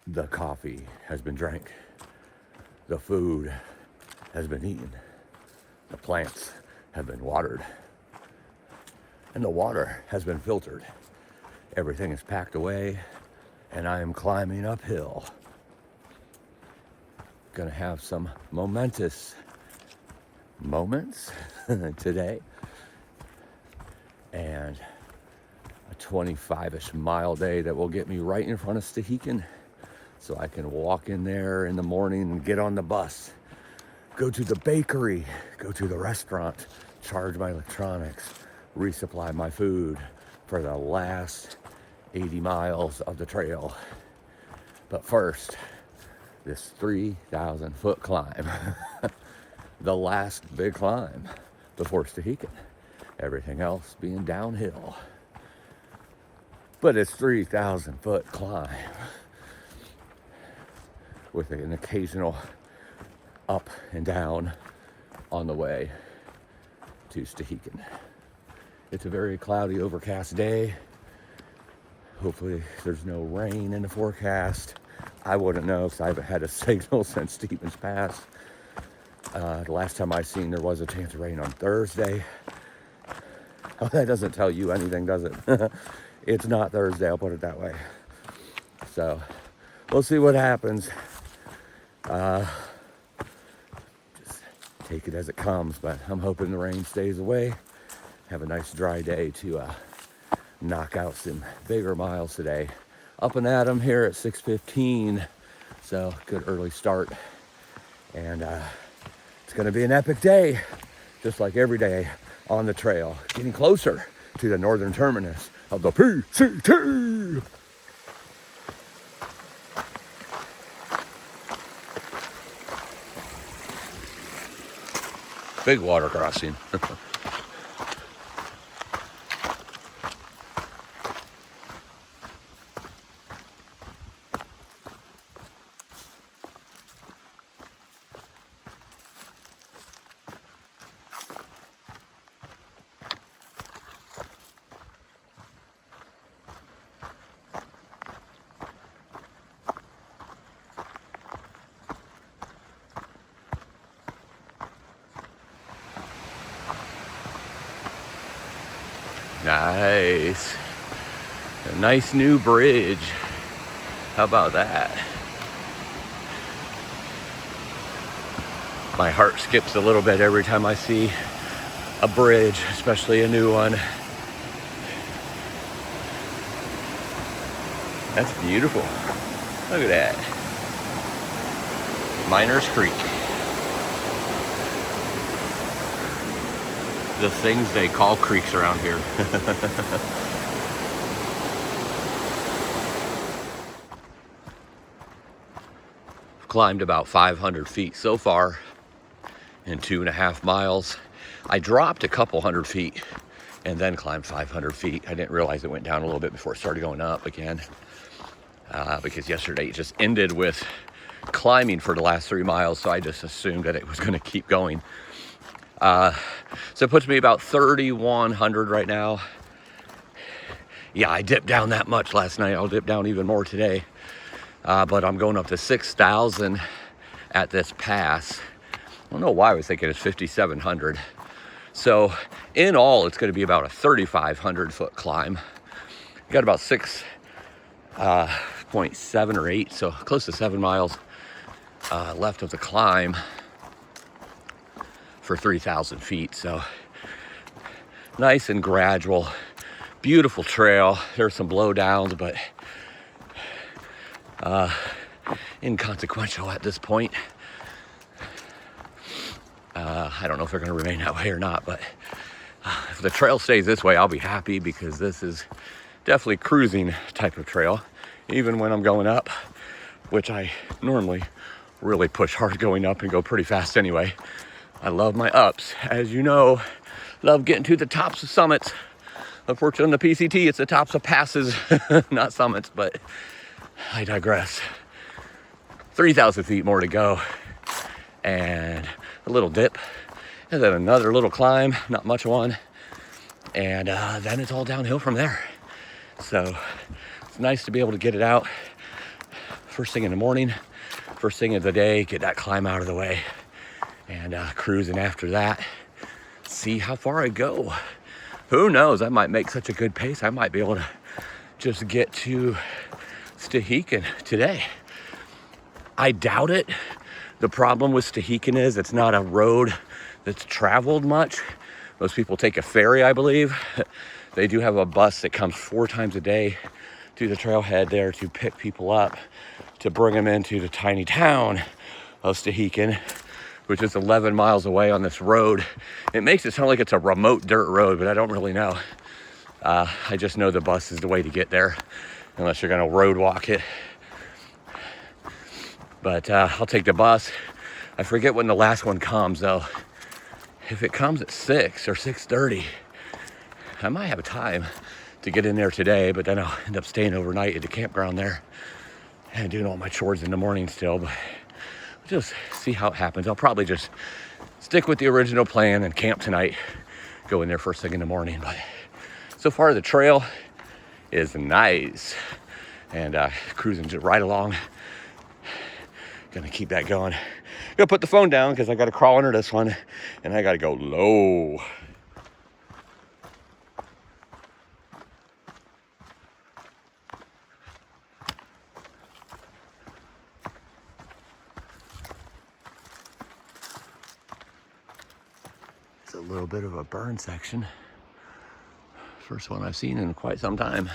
The coffee has been drank. The food has been eaten. The plants have been watered. And the water has been filtered. Everything is packed away, and I am climbing uphill. Gonna have some momentous moments today, and a 25-ish mile day that will get me right in front of Stanimals, so I can walk in there in the morning and get on the bus, go to the bakery, go to the restaurant, charge my electronics, resupply my food for the last 80 miles of the trail. But first, this 3,000 foot climb, the last big climb before Stanimals, everything else being downhill. But it's 3,000 foot climb with an occasional up and down on the way to Stanimals. It's a very cloudy, overcast day. Hopefully there's no rain in the forecast. I wouldn't know because I haven't had a signal since Stevens Pass. The last time I seen there was a chance of rain on Thursday. Oh, that doesn't tell you anything, does it? It's not Thursday, I'll put it that way. So we'll see what happens. Just take it as it comes, but I'm hoping the rain stays away. Have a nice dry day to knock out some bigger miles today. Up and at 'em here at 6:15, so good early start. And it's gonna be an epic day, just like every day on the trail, getting closer to the northern terminus of the PCT. Big water crossing. Nice. A nice new bridge. How about that? My heart skips a little bit every time I see a bridge, especially a new one. That's beautiful. Look at that. Miners Creek. The things they call creeks around here. I've climbed about 500 feet so far in 2.5 miles. I dropped a couple hundred feet and then climbed 500 feet. I didn't realize it went down a little bit before it started going up again, because yesterday it just ended with climbing for the last 3 miles, so I just assumed that it was going to keep going. So it puts me about 3,100 right now. Yeah, I dipped down that much last night. I'll dip down even more today. But I'm going up to 6,000 at this pass. I don't know why I was thinking it's 5,700. So in all, it's going to be about a 3,500 foot climb. Got about 6.7 or 8, so close to 7 miles left of the climb for 3,000 feet. So nice and gradual, beautiful trail. There's some blowdowns, but inconsequential at this point. I don't know if they're going to remain that way or not, but if the trail stays this way, I'll be happy, because this is definitely cruising type of trail, even when I'm going up, which I normally really push hard going up and go pretty fast anyway. I love my ups, as you know. Love getting to the tops of summits. Unfortunately, on the PCT, it's the tops of passes, not summits, but I digress. 3,000 feet more to go, and a little dip, and then another little climb, not much one, and then it's all downhill from there. So it's nice to be able to get it out first thing in the morning, first thing of the day, get that climb out of the way, and cruising after that. See how far I go. Who knows? I might make such a good pace. I might be able to just get to Thru-Hiker today. I doubt it. The problem with Thru-Hiker is it's not a road that's traveled much. Most people take a ferry, I believe. They do have a bus that comes 4 times a day to the trailhead there to pick people up, to bring them into the tiny town of Thru-Hiker, which is 11 miles away on this road. It makes it sound like it's a remote dirt road, but I don't really know. I just know the bus is the way to get there, unless you're gonna road walk it. But I'll take the bus. I forget when the last one comes though. If it comes at 6 or 6:30, I might have time to get in there today, but then I'll end up staying overnight at the campground there and doing all my chores in the morning still. But we'll just see how it happens. I'll probably just stick with the original plan and camp tonight, go in there first thing in the morning. But so far the trail is nice, and cruising just right along. Gonna keep that going. Gonna put the phone down because I gotta crawl under this one, and I gotta go low. It's a little bit of a burn section. First one I've seen in quite some time.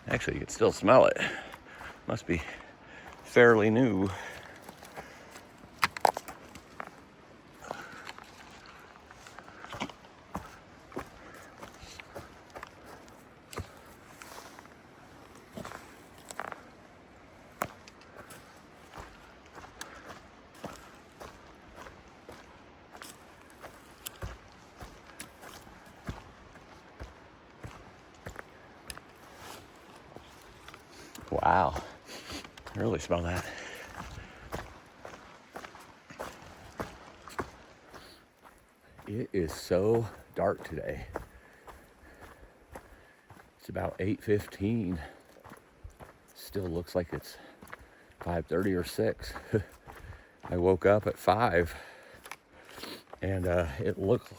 Actually, you can still smell it. Must be fairly new. Wow, I really smell that. It is so dark today. It's about 8:15. Still looks like it's 5:30 or 6. I woke up at 5 and it looked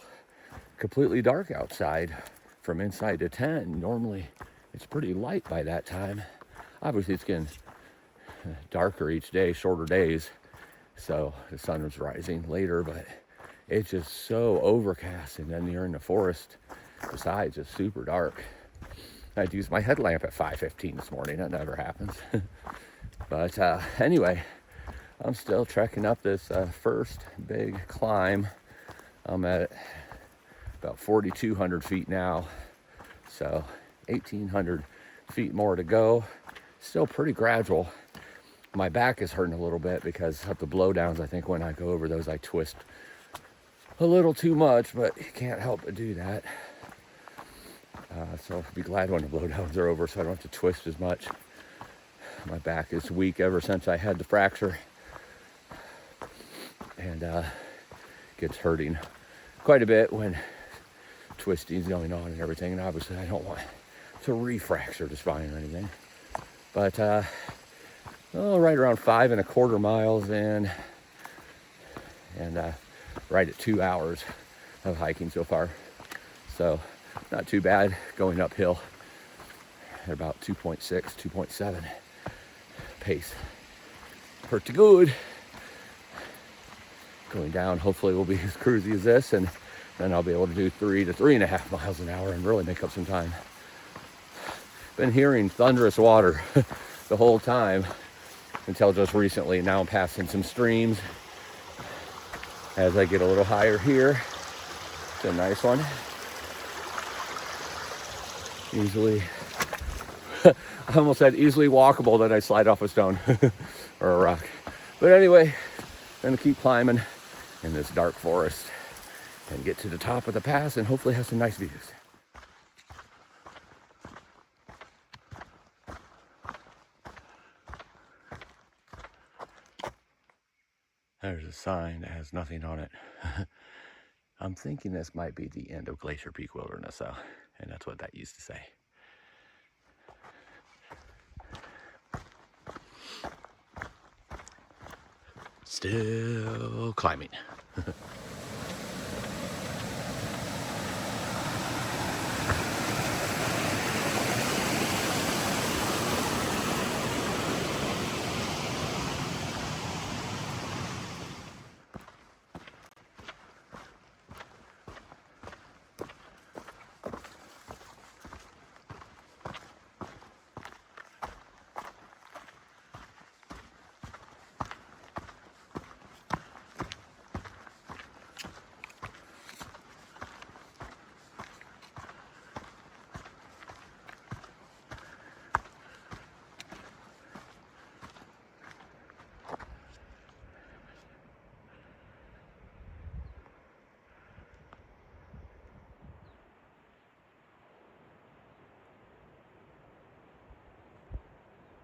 completely dark outside from inside to 10. Normally it's pretty light by that time. Obviously it's getting darker each day, shorter days, so the sun was rising later, but it's just so overcast, and then you're in the forest. Besides, it's super dark. I'd used my headlamp at 5:15 this morning. That never happens. But anyway, I'm still trekking up this first big climb. I'm at about 4,200 feet now, so 1,800 feet more to go. Still pretty gradual. My back is hurting a little bit because of the blowdowns. I think when I go over those, I twist a little too much, but you can't help but do that. So I'll be glad when the blowdowns are over so I don't have to twist as much. My back is weak ever since I had the fracture, and gets hurting quite a bit when twisting is going on and everything. And obviously I don't want to re-fracture the spine or anything. But right around 5.25 miles in, and right at 2 hours of hiking so far. So not too bad going uphill at about 2.6, 2.7 pace. Pretty good. Going down hopefully will be as cruisy as this, and then I'll be able to do 3 to 3.5 miles an hour and really make up some time. Been hearing thunderous water the whole time until just recently. Now I'm passing some streams as I get a little higher here. It's a nice one. Easily, I almost said easily walkable, then I slide off a stone or a rock. But anyway, I'm gonna keep climbing in this dark forest and get to the top of the pass and hopefully have some nice views. There's a sign that has nothing on it. I'm thinking this might be the end of Glacier Peak Wilderness, though, and that's what that used to say. still climbing.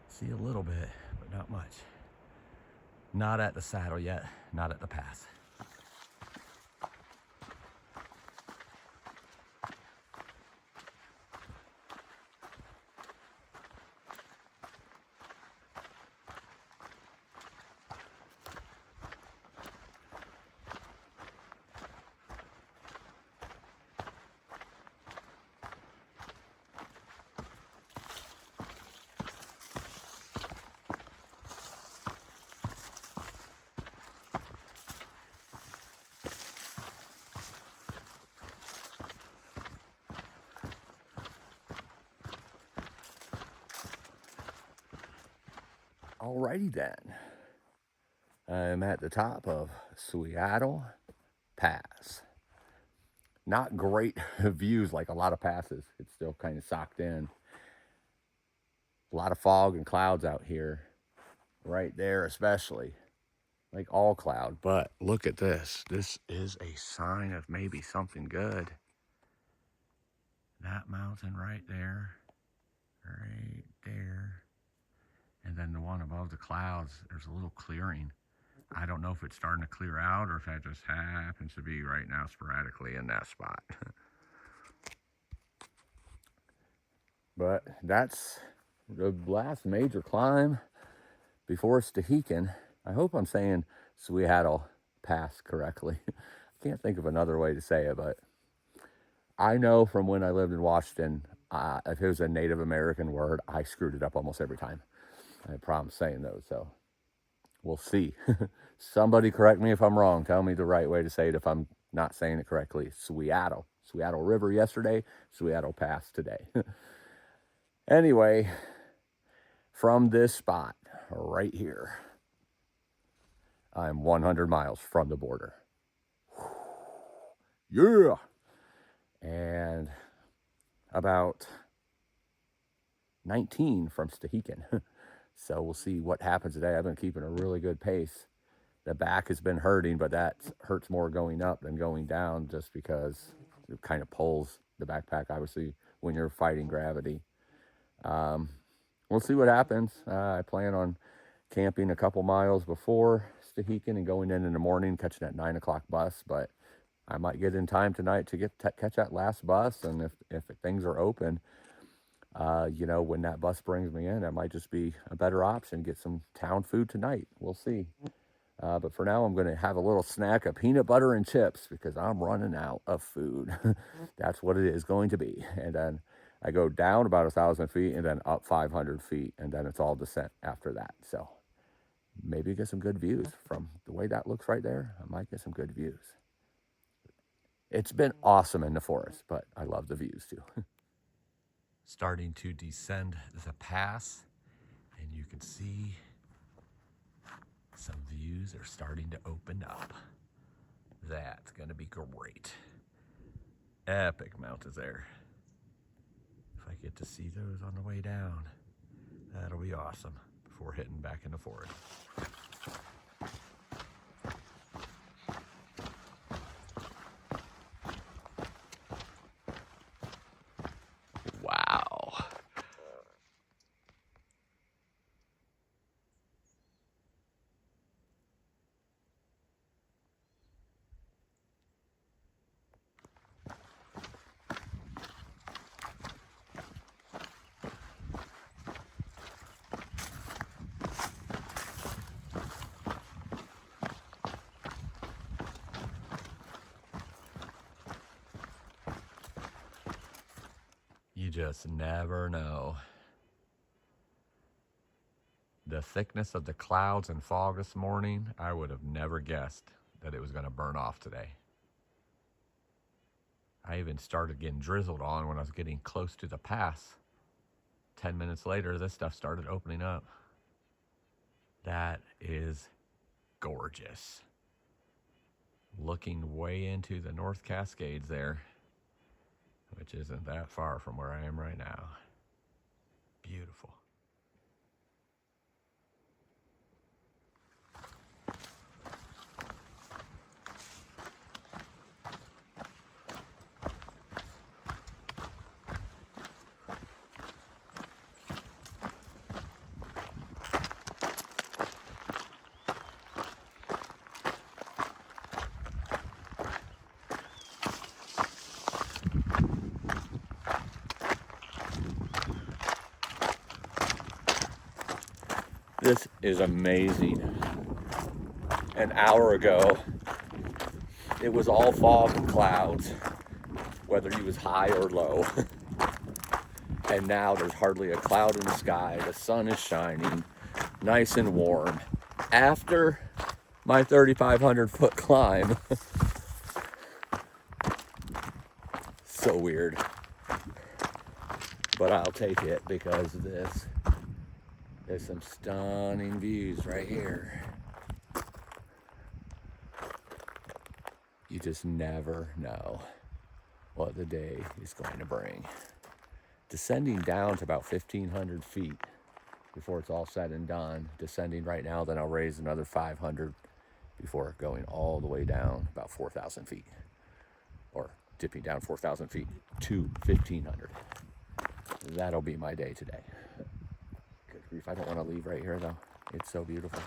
See a little bit, but not much. Not at the saddle yet, not at the pass. Alrighty then. I'm at the top of Seattle Pass. Not great views like a lot of passes. It's still kind of socked in. A lot of fog and clouds out here. Right there especially. Like all cloud. But look at this. This is a sign of maybe something good. That mountain right there. Right there. And then the one above the clouds, there's a little clearing. I don't know if it's starting to clear out or if that just happens to be right now sporadically in that spot. But that's the last major climb before Stanimals. I hope I'm saying Seattle Pass correctly. I can't think of another way to say it, but I know from when I lived in Washington, if it was a Native American word, I screwed it up almost every time. I promise saying those, so we'll see. Somebody correct me if I'm wrong. Tell me the right way to say it if I'm not saying it correctly. Seattle River yesterday, Seattle Pass today. Anyway, from this spot right here, I'm 100 miles from the border. Yeah! And about 19 from Stanimals. So we'll see what happens today. I've been keeping a really good pace. The back has been hurting, but that hurts more going up than going down just because it kind of pulls the backpack, obviously, when you're fighting gravity. We'll see what happens. I plan on camping a couple miles before Stanimals and going in the morning, catching that 9 o'clock bus, but I might get in time tonight to catch that last bus, and if things are open, when that bus brings me in, that might just be a better option. Get some town food tonight. We'll see. But for now, I'm going to have a little snack of peanut butter and chips because I'm running out of food. That's what it is going to be. And then I go down about 1,000 feet and then up 500 feet. And then it's all descent after that. So maybe get some good views from the way that looks right there. I might get some good views. It's been awesome in the forest, but I love the views too. Starting to descend the pass, and you can see some views are starting to open up. That's gonna be great. Epic mountains there. If I get to see those on the way down, that'll be awesome before hitting back in the forest. Wow. just never know. The thickness of the clouds and fog this morning, I would have never guessed that it was going to burn off today. I even started getting drizzled on when I was getting close to the pass. 10 minutes later, this stuff started opening up. That is gorgeous. Looking way into the North Cascades there, which isn't that far from where I am right now. Beautiful. This is amazing. An hour ago, it was all fog and clouds, whether you was high or low. And now there's hardly a cloud in the sky. The sun is shining, nice and warm. After my 3,500 foot climb. So weird. But I'll take it because this. There's some stunning views right here. You just never know what the day is going to bring. Descending down to about 1,500 feet before it's all said and done. Descending right now, then I'll raise another 500 before going all the way down about 4,000 feet. Or dipping down 4,000 feet to 1,500. That'll be my day today. Good grief, I don't want to leave right here though. It's so beautiful.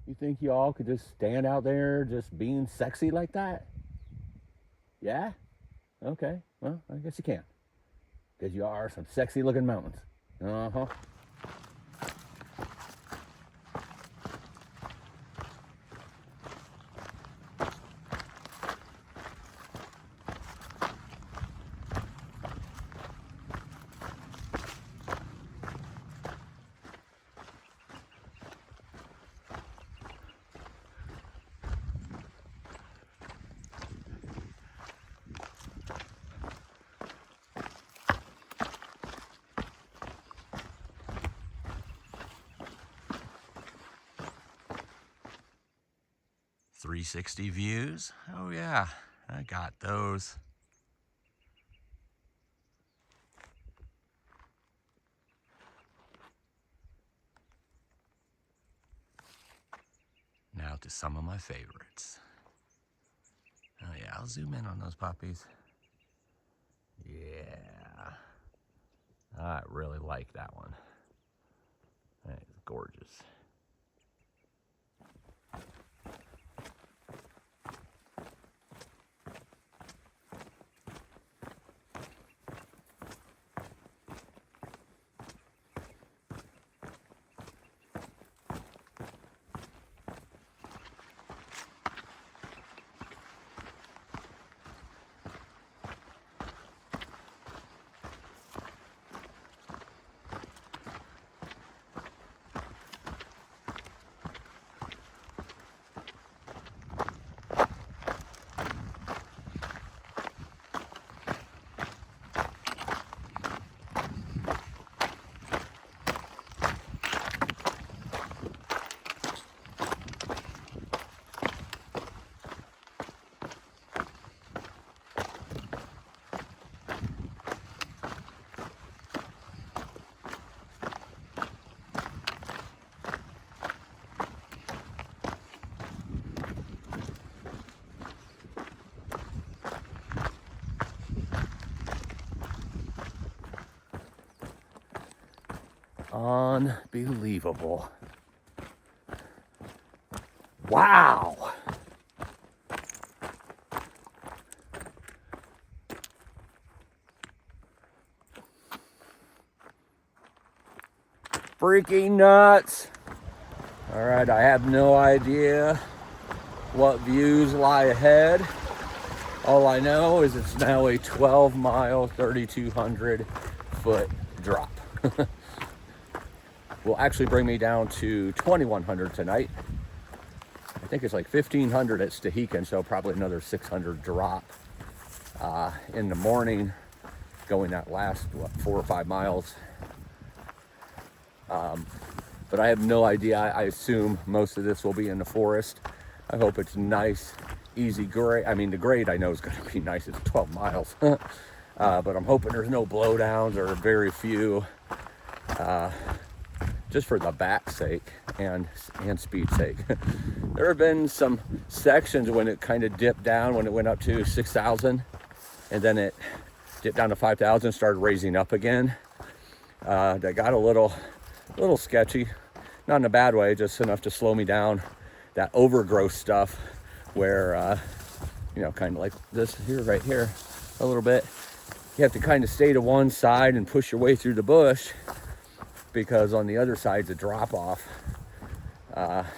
You think y'all could just stand out there just being sexy like that? Yeah? Okay, well, I guess you can. Because you are some sexy looking mountains. Uh-huh. .360 views. Oh yeah, I got those. Now to some of my favorites. Oh yeah, I'll zoom in on those puppies. Yeah. I really like that one. That is gorgeous. Unbelievable. Wow. Freaking nuts. All right, I have no idea what views lie ahead. All I know is it's now a 12-mile, 3,200 foot drop. Will actually bring me down to 2,100 tonight. I think it's like 1,500 at Thru-Hiker, so probably another 600 drop in the morning, going that last, 4 or 5 miles. But I have no idea. I assume most of this will be in the forest. I hope it's nice, easy grade. I mean, the grade I know is going to be nice. It's 12 miles. But I'm hoping there's no blowdowns or very few. Just for the back sake and speed sake. There have been some sections when it kind of dipped down, when it went up to 6,000, and then it dipped down to 5,000, started raising up again. That got a little sketchy, not in a bad way, just enough to slow me down. That overgrowth stuff where, kind of like this here, right here, a little bit. You have to kind of stay to one side and push your way through the bush, because on the other side's a drop off.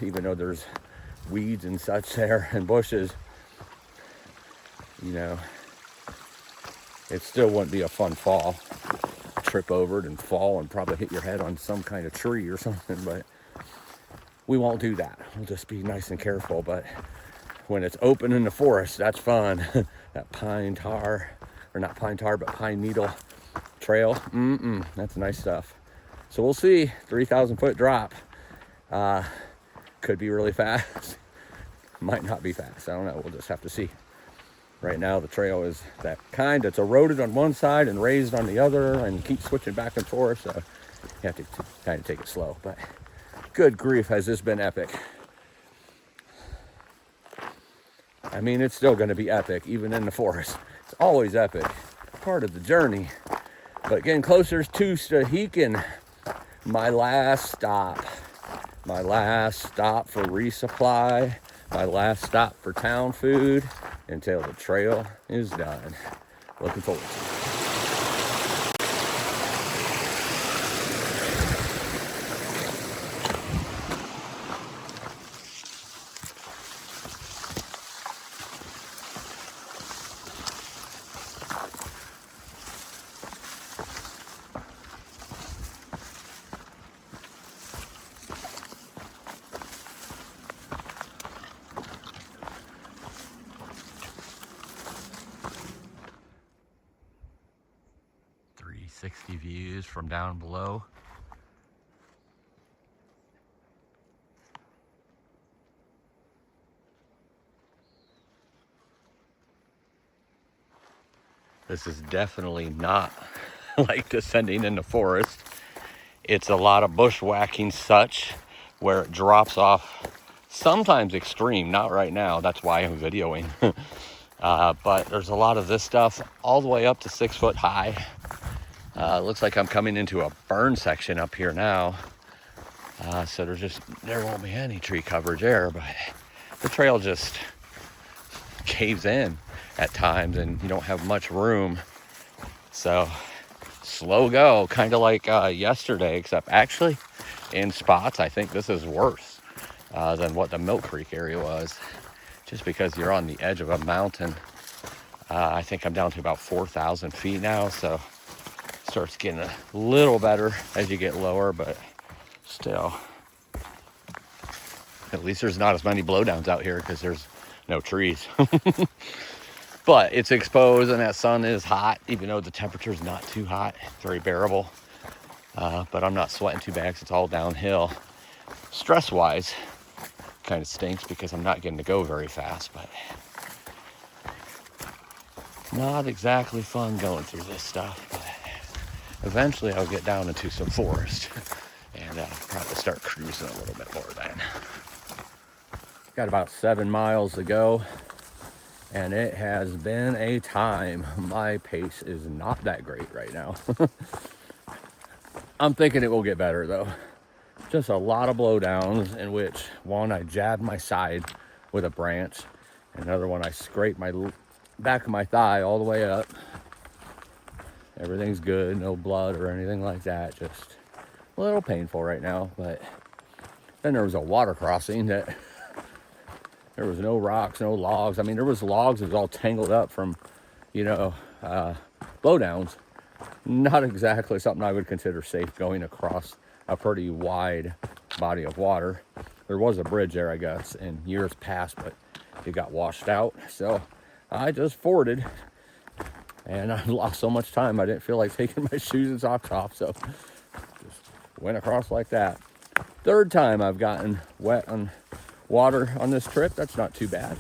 Even though there's weeds and such there and bushes, it still wouldn't be a fun fall. Trip over it and fall and probably hit your head on some kind of tree or something, but we won't do that. We'll just be nice and careful. But when it's open in the forest, that's fun. That pine tar, or not pine tar, but pine needle trail, that's nice stuff. So we'll see. 3,000 foot drop. Could be really fast. Might not be fast. I don't know. We'll just have to see. Right now, the trail is that kind that's eroded on one side and raised on the other, and keeps switching back and forth. So you have to kind of take it slow. But good grief, has this been epic? I mean, it's still going to be epic, even in the forest. It's always epic. Part of the journey. But getting closer to Thru-Hiker. My last stop for resupply, my last stop for town food until the trail is done. Looking forward to it. 360 views from down below. This is definitely not like descending in the forest. It's a lot of bushwhacking such, where it drops off, sometimes extreme, not right now, that's why I'm videoing. But there's a lot of this stuff all the way up to 6 foot high. Looks like I'm coming into a burn section up here now. So there won't be any tree coverage there, but the trail just caves in at times and you don't have much room. So slow go, kind of like yesterday, except actually in spots, I think this is worse than what the Milk Creek area was, just because you're on the edge of a mountain. I think I'm down to about 4,000 feet now, so it starts getting a little better as you get lower, but still, at least there's not as many blowdowns out here because there's no trees. But it's exposed and that sun is hot, even though the temperature's not too hot. It's very bearable. But I'm not sweating too bad because it's all downhill. Stress-wise, kind of stinks because I'm not getting to go very fast, but not exactly fun going through this stuff. But eventually I'll get down into some forest and probably start cruising a little bit more then. Got about 7 miles to go, and it has been a time. My pace is not that great right now. I'm thinking it will get better though. Just a lot of blowdowns in which one, I jabbed my side with a branch. Another one, I scraped my back of my thigh all the way up. Everything's good, no blood or anything like that. Just a little painful right now. But then there was a water crossing that there was no rocks, no logs. I mean, there was logs. It was all tangled up from, blowdowns. Not exactly something I would consider safe going across a pretty wide body of water. There was a bridge there, I guess, in years past, but it got washed out. So I just forded, and I lost so much time. I didn't feel like taking my shoes and socks off, so just went across like that. Third time I've gotten wet on water on this trip. That's not too bad.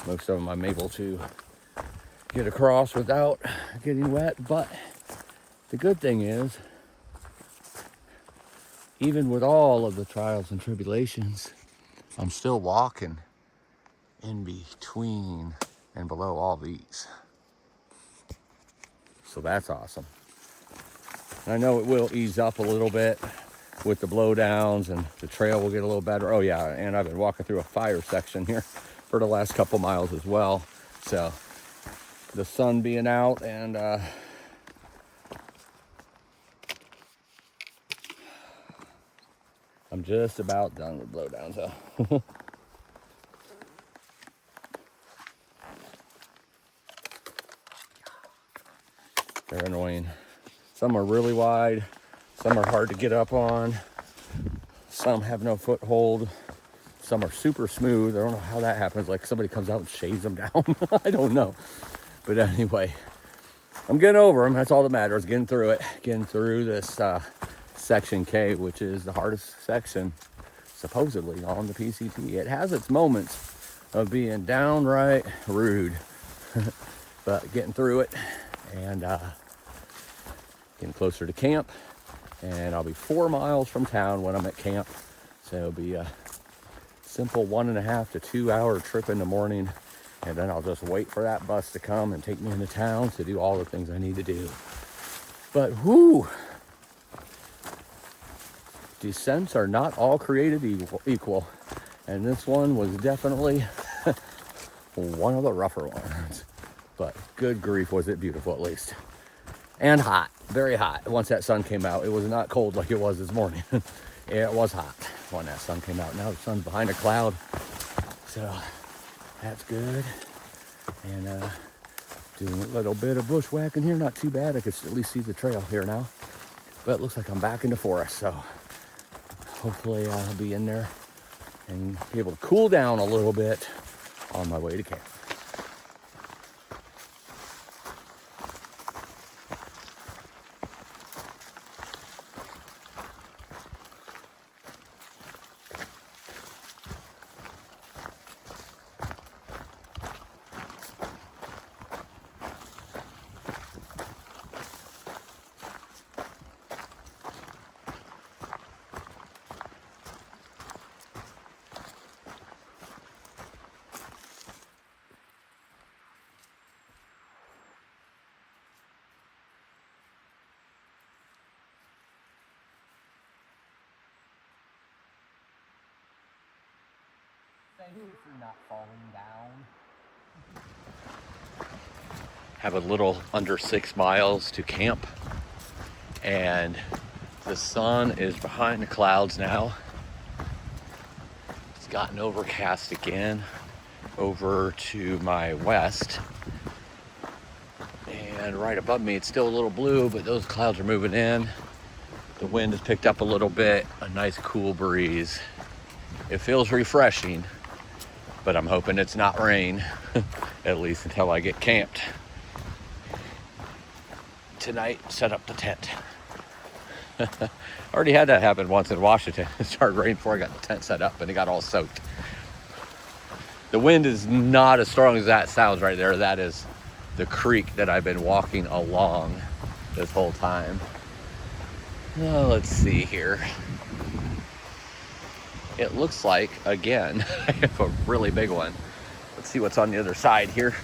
Most of them I'm able to get across without getting wet, but the good thing is, even with all of the trials and tribulations, I'm still walking in between and below all these. So that's awesome. And I know it will ease up a little bit with the blowdowns and the trail will get a little better. Oh yeah, and I've been walking through a fire section here for the last couple miles as well. So the sun being out and I'm just about done with blowdowns though. They're annoying. Some are really wide, some are hard to get up on, some have no foothold, some are super smooth. I don't know how that happens, like somebody comes out and shaves them down. I don't know. But anyway, I'm getting over them. That's all that matters, getting through it, getting through this section K, which is the hardest section supposedly on the PCT. It has its moments of being downright rude, but getting through it and getting closer to camp. And I'll be 4 miles from town when I'm at camp, so it'll be a simple 1.5 to 2 hour trip in the morning, and then I'll just wait for that bus to come and take me into town to do all the things I need to do. But whoo, descents are not all created equal, and this one was definitely one of the rougher ones. But good grief, was it beautiful at least. And hot, very hot. Once that sun came out, it was not cold like it was this morning. It was hot when that sun came out. Now the sun's behind a cloud, so that's good. And doing a little bit of bushwhacking here, not too bad. I could at least see the trail here now. But it looks like I'm back in the forest, so hopefully I'll be in there and be able to cool down a little bit on my way to camp. if you're not falling down. Have a little under 6 miles to camp, and the sun is behind the clouds now. It's gotten overcast again over to my west, and right above me it's still a little blue, but those clouds are moving in. The wind has picked up a little bit, a nice cool breeze. It feels refreshing, but I'm hoping it's not rain, at least until I get camped. Tonight, set up the tent. I already had that happen once in Washington. It started raining before I got the tent set up and it got all soaked. The wind is not as strong as that sounds right there. That is the creek that I've been walking along this whole time. Now, let's see here. It looks like, again, I have a really big one. Let's see what's on the other side here.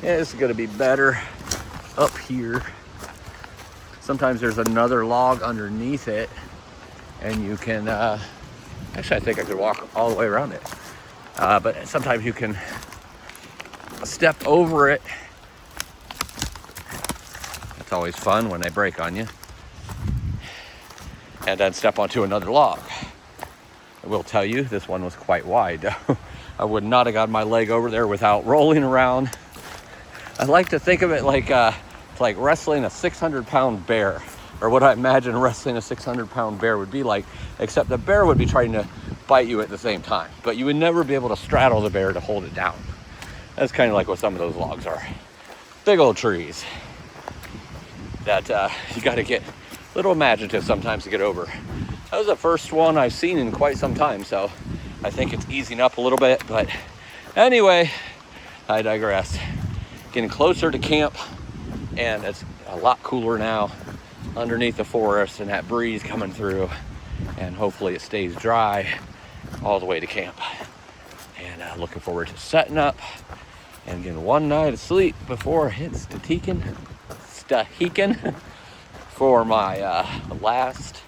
Yeah, this is gonna be better up here. Sometimes there's another log underneath it, and you can, actually I think I could walk all the way around it. But sometimes you can step over it. It's always fun when they break on you. And then step onto another log. I will tell you, this one was quite wide. I would not have got my leg over there without rolling around. I like to think of it like it's like wrestling a 600-pound bear, or what I imagine wrestling a 600-pound bear would be like, except the bear would be trying to bite you at the same time, but you would never be able to straddle the bear to hold it down. That's kind of like what some of those logs are. Big old trees that you got to get a little imaginative sometimes to get over. That was the first one I've seen in quite some time, so I think it's easing up a little bit, but anyway, I digress. Getting closer to camp, and it's a lot cooler now underneath the forest, and that breeze coming through, and hopefully it stays dry all the way to camp. And looking forward to setting up and getting one night of sleep before I hit Stanimals for my last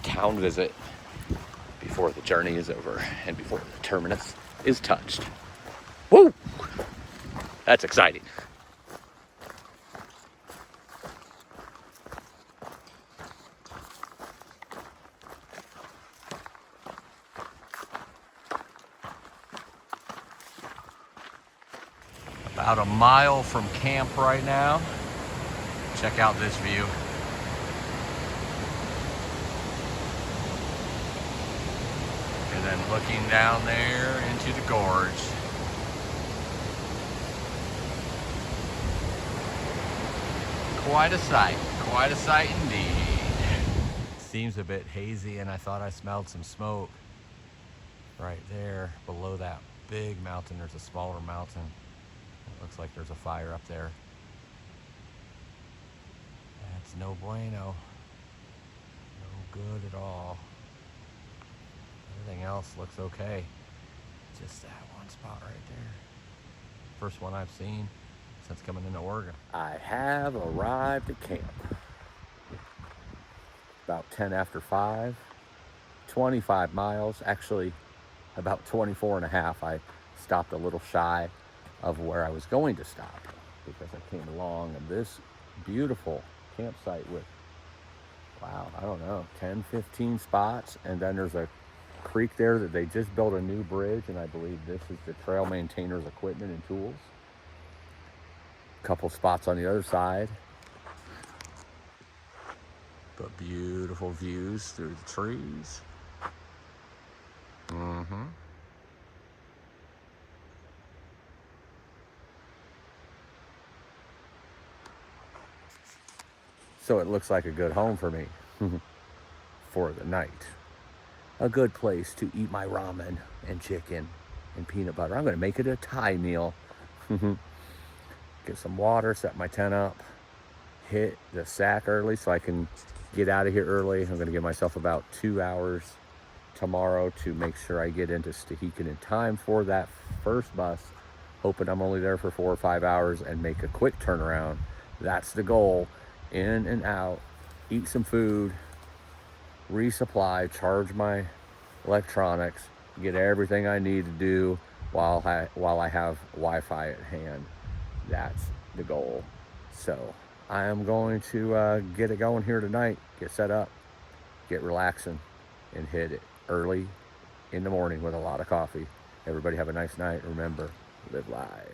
town visit before the journey is over and before the terminus is touched. Woo! That's exciting. About a mile from camp right now. Check out this view. And then looking down there into the gorge. Quite a sight indeed. Seems a bit hazy, and I thought I smelled some smoke right there below that big mountain. There's a smaller mountain. It looks like there's a fire up there. That's no bueno. No good at all. Everything else looks okay. Just that one spot right there. First one I've seen since coming into Oregon. I have arrived at camp. About 10 after 5. 25 miles, actually about 24 and a half. I stopped a little shy of where I was going to stop because I came along on this beautiful campsite with, wow, I don't know, 10, 15 spots. And then there's a creek there that they just built a new bridge, and I believe this is the trail maintainer's equipment and tools. A couple spots on the other side. But beautiful views through the trees. So it looks like a good home for me for the night. A good place to eat my ramen and chicken and peanut butter. I'm going to make it a Thai meal. Get some water, set my tent up, hit the sack early so I can get out of here early. I'm going to give myself about 2 hours tomorrow to make sure I get into Stanimals in time for that first bus. Hoping I'm only there for 4 or 5 hours and make a quick turnaround. That's the goal. In and out, eat some food, resupply, charge my electronics, get everything I need to do while I have Wi-Fi at hand. That's the goal. So I am going to get it going here tonight, get set up, get relaxing, and hit it early in the morning with a lot of coffee. Everybody have a nice night. Remember, live live.